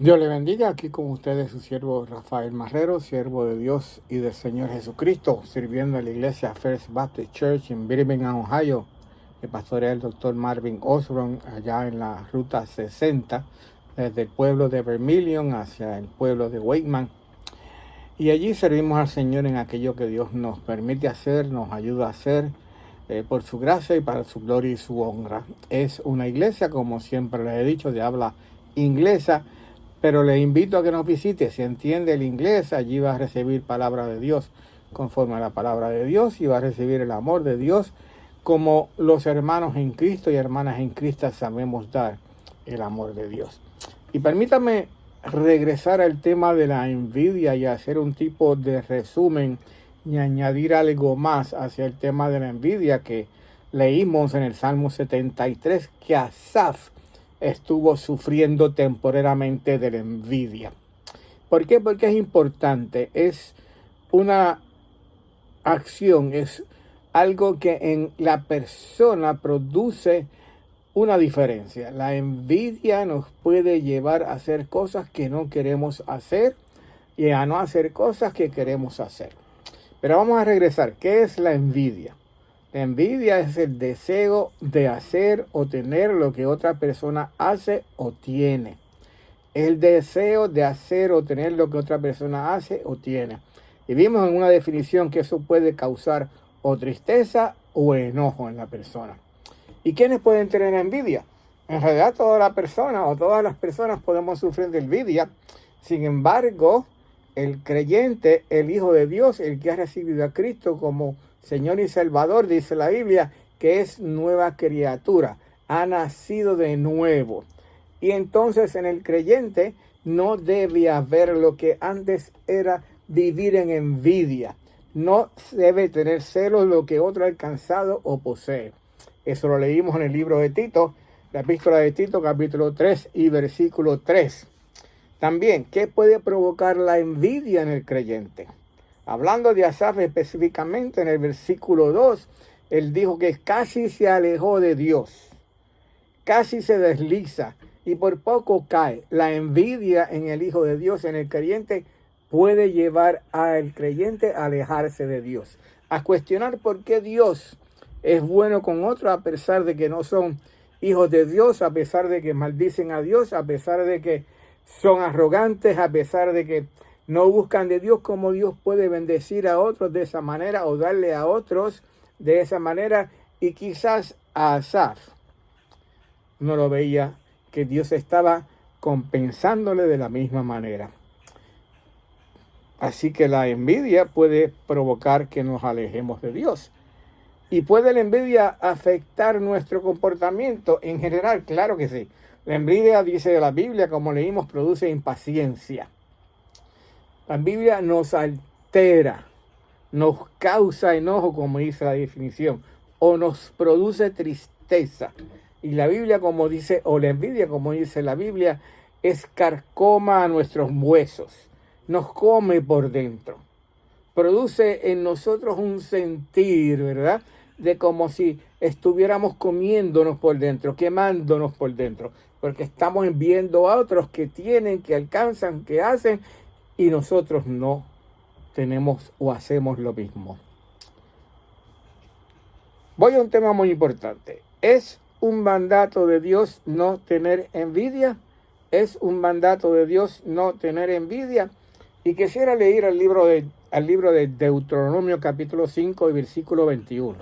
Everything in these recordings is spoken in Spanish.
Dios le bendiga, aquí con ustedes su siervo Rafael Marrero, siervo de Dios y del Señor Jesucristo, sirviendo en la iglesia First Baptist Church en Birmingham, Ohio. El pastor es el doctor Marvin Osborne, allá en la ruta 60, desde el pueblo de Vermilion hacia el pueblo de Wakeman. Y allí servimos al Señor en aquello que Dios nos permite hacer, nos ayuda a hacer, por su gracia y para su gloria y su honra. Es una iglesia, como siempre les he dicho, de habla inglesa, pero les invito a que nos visite. Si entiende el inglés, allí va a recibir palabra de Dios conforme a la palabra de Dios y va a recibir el amor de Dios como los hermanos en Cristo y hermanas en Cristo sabemos dar el amor de Dios. Y permítame regresar al tema de la envidia y hacer un tipo de resumen y añadir algo más hacia el tema de la envidia que leímos en el Salmo 73, que Asaf estuvo sufriendo temporalmente de la envidia. ¿Por qué? Porque es importante, es una acción, es algo que en la persona produce una diferencia. La envidia nos puede llevar a hacer cosas que no queremos hacer y a no hacer cosas que queremos hacer. Pero vamos a regresar. ¿Qué es la envidia? La envidia es el deseo de hacer o tener lo que otra persona hace o tiene. El deseo de hacer o tener lo que otra persona hace o tiene. Y vimos en una definición que eso puede causar o tristeza o enojo en la persona. ¿Y quiénes pueden tener envidia? En realidad toda la persona o todas las personas podemos sufrir de envidia. Sin embargo, el creyente, el Hijo de Dios, el que ha recibido a Cristo como Señor y Salvador, dice la Biblia, que es nueva criatura, ha nacido de nuevo. Y entonces en el creyente no debe haber lo que antes era vivir en envidia. No debe tener celos lo que otro ha alcanzado o posee. Eso lo leímos en el libro de Tito, la epístola de Tito, capítulo 3 y versículo 3. También, ¿qué puede provocar la envidia en el creyente? Hablando de Asaf específicamente en el versículo 2, él dijo que casi se alejó de Dios, casi se desliza y por poco cae. La envidia en el Hijo de Dios, en el creyente, puede llevar al creyente a alejarse de Dios, a cuestionar por qué Dios es bueno con otros a pesar de que no son hijos de Dios, a pesar de que maldicen a Dios, a pesar de que son arrogantes, a pesar de que no buscan de Dios. Cómo Dios puede bendecir a otros de esa manera o darle a otros de esa manera. Y quizás a Asaf no lo veía, que Dios estaba compensándole de la misma manera. Así que la envidia puede provocar que nos alejemos de Dios. ¿Y puede la envidia afectar nuestro comportamiento en general? Claro que sí. La envidia, dice la Biblia, como leímos, produce impaciencia. La Biblia nos altera, nos causa enojo, como dice la definición, o nos produce tristeza. Y la Biblia, como dice, o la envidia, como dice la Biblia, es carcoma a nuestros huesos, nos come por dentro. Produce en nosotros un sentir, ¿verdad?, de como si estuviéramos comiéndonos por dentro, quemándonos por dentro, porque estamos viendo a otros que tienen, que alcanzan, que hacen, y nosotros no tenemos o hacemos lo mismo. Voy a un tema muy importante. ¿Es un mandato de Dios no tener envidia? ¿Es un mandato de Dios no tener envidia? Y quisiera leer al libro de Deuteronomio capítulo 5 y versículo 21.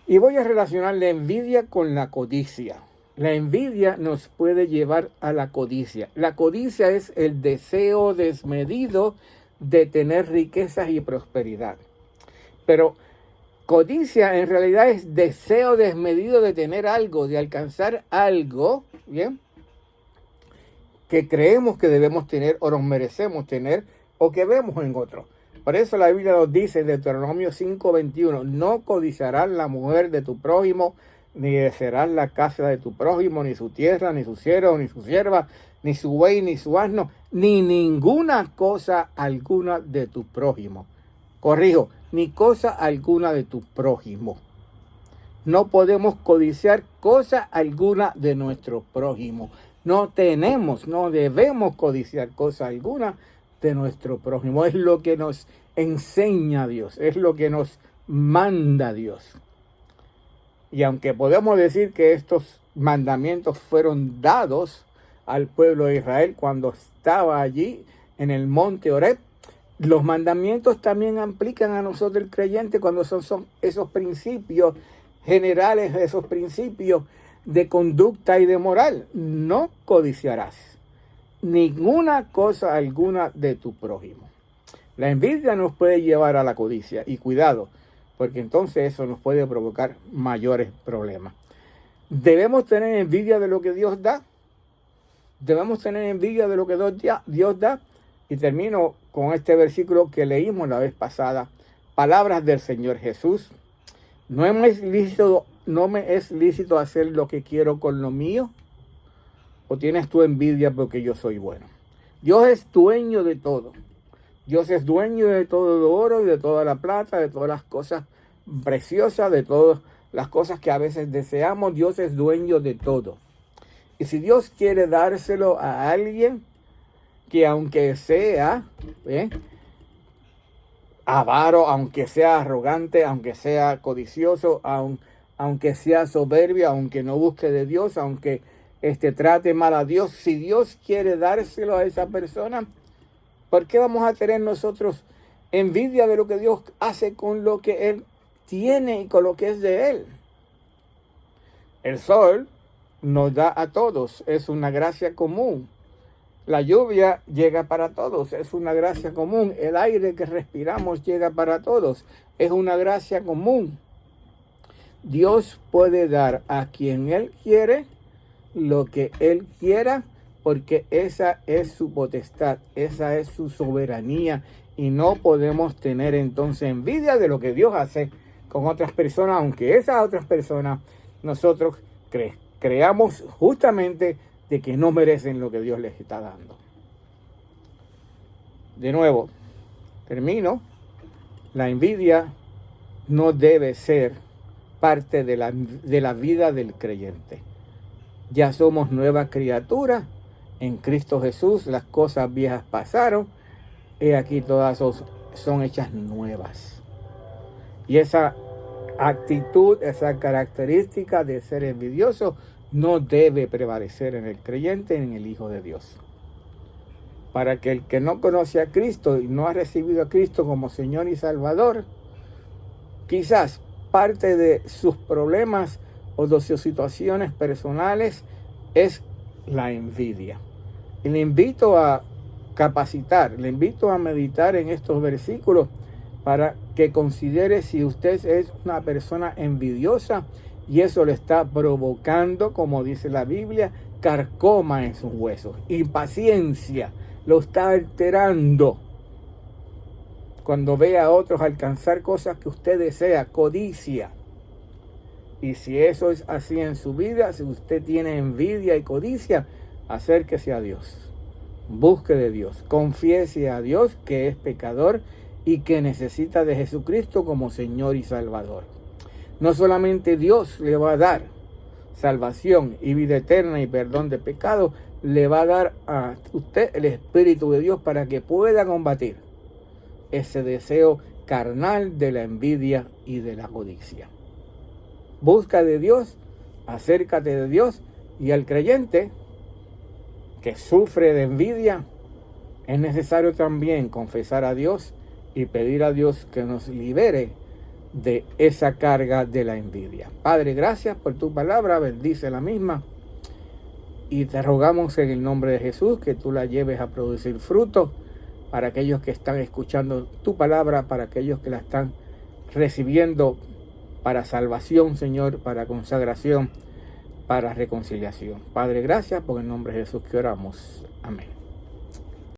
Y voy a relacionar la envidia con la codicia. La envidia nos puede llevar a la codicia. La codicia es el deseo desmedido de tener riquezas y prosperidad. Pero codicia en realidad es deseo desmedido de tener algo, de alcanzar algo, ¿bien?, que creemos que debemos tener o nos merecemos tener o que vemos en otros. Por eso la Biblia nos dice en Deuteronomio 5:21, no codiciarás la mujer de tu prójimo, ni desearás la casa de tu prójimo, ni su tierra, ni su siervo, ni su sierva, ni su buey, ni su asno, ni ninguna cosa alguna de tu prójimo. Corrijo, ni cosa alguna de tu prójimo. no podemos codiciar cosa alguna de nuestro prójimo. No debemos codiciar cosa alguna de nuestro prójimo. Es lo que nos enseña Dios, es lo que nos manda Dios. Y aunque podemos decir que estos mandamientos fueron dados al pueblo de Israel cuando estaba allí en el monte Horeb, los mandamientos también aplican a nosotros el creyente cuando son esos principios generales, esos principios de conducta y de moral. No codiciarás ninguna cosa alguna de tu prójimo. La envidia nos puede llevar a la codicia, y cuidado, porque entonces eso nos puede provocar mayores problemas. Debemos tener envidia de lo que Dios da. Debemos tener envidia de lo que Dios da. Y termino con este versículo que leímos la vez pasada. Palabras del Señor Jesús. No me es lícito hacer lo que quiero con lo mío. ¿O tienes tu envidia porque yo soy bueno? Dios es dueño de todo. Dios es dueño de todo el oro y de toda la plata, de todas las cosas preciosas, de todas las cosas que a veces deseamos. Dios es dueño de todo. Y si Dios quiere dárselo a alguien que aunque sea avaro, aunque sea arrogante, aunque sea codicioso, aunque sea soberbio, aunque no busque de Dios, aunque trate mal a Dios, si Dios quiere dárselo a esa persona, ¿por qué vamos a tener nosotros envidia de lo que Dios hace con lo que Él tiene y con lo que es de Él? El sol nos da a todos, es una gracia común. La lluvia llega para todos, es una gracia común. El aire que respiramos llega para todos, es una gracia común. Dios puede dar a quien Él quiere lo que Él quiera, porque esa es su potestad, esa es su soberanía, y no podemos tener entonces envidia de lo que Dios hace con otras personas, aunque esas otras personas nosotros creamos justamente de que no merecen lo que Dios les está dando. De nuevo, termino. La envidia no debe ser parte de la vida del creyente. Ya somos nueva criatura en Cristo Jesús. Las cosas viejas pasaron, y aquí todas son hechas nuevas. Y esa actitud, esa característica de ser envidioso no debe prevalecer en el creyente, en el Hijo de Dios. Para que el que no conoce a Cristo y no ha recibido a Cristo como Señor y Salvador, quizás parte de sus problemas o de sus situaciones personales es la envidia. Y le invito a capacitar, le invito a meditar en estos versículos para que considere si usted es una persona envidiosa y eso le está provocando, como dice la Biblia, carcoma en sus huesos. Impaciencia, lo está alterando. Cuando ve a otros alcanzar cosas que usted desea, codicia. Y si eso es así en su vida, si usted tiene envidia y codicia, acérquese a Dios. Busque de Dios. Confiese a Dios que es pecador y que necesita de Jesucristo como Señor y Salvador. No solamente Dios le va a dar salvación y vida eterna y perdón de pecado, le va a dar a usted el Espíritu de Dios para que pueda combatir ese deseo carnal de la envidia y de la codicia. Busca de Dios, acércate de Dios, y al creyente que sufre de envidia, es necesario también confesar a Dios y pedir a Dios que nos libere de esa carga de la envidia. Padre, gracias por tu palabra, bendice la misma, y te rogamos en el nombre de Jesús que tú la lleves a producir fruto para aquellos que están escuchando tu palabra, para aquellos que la están recibiendo para salvación, Señor, para consagración, para reconciliación. Padre, gracias, por el nombre de Jesús que oramos. Amén.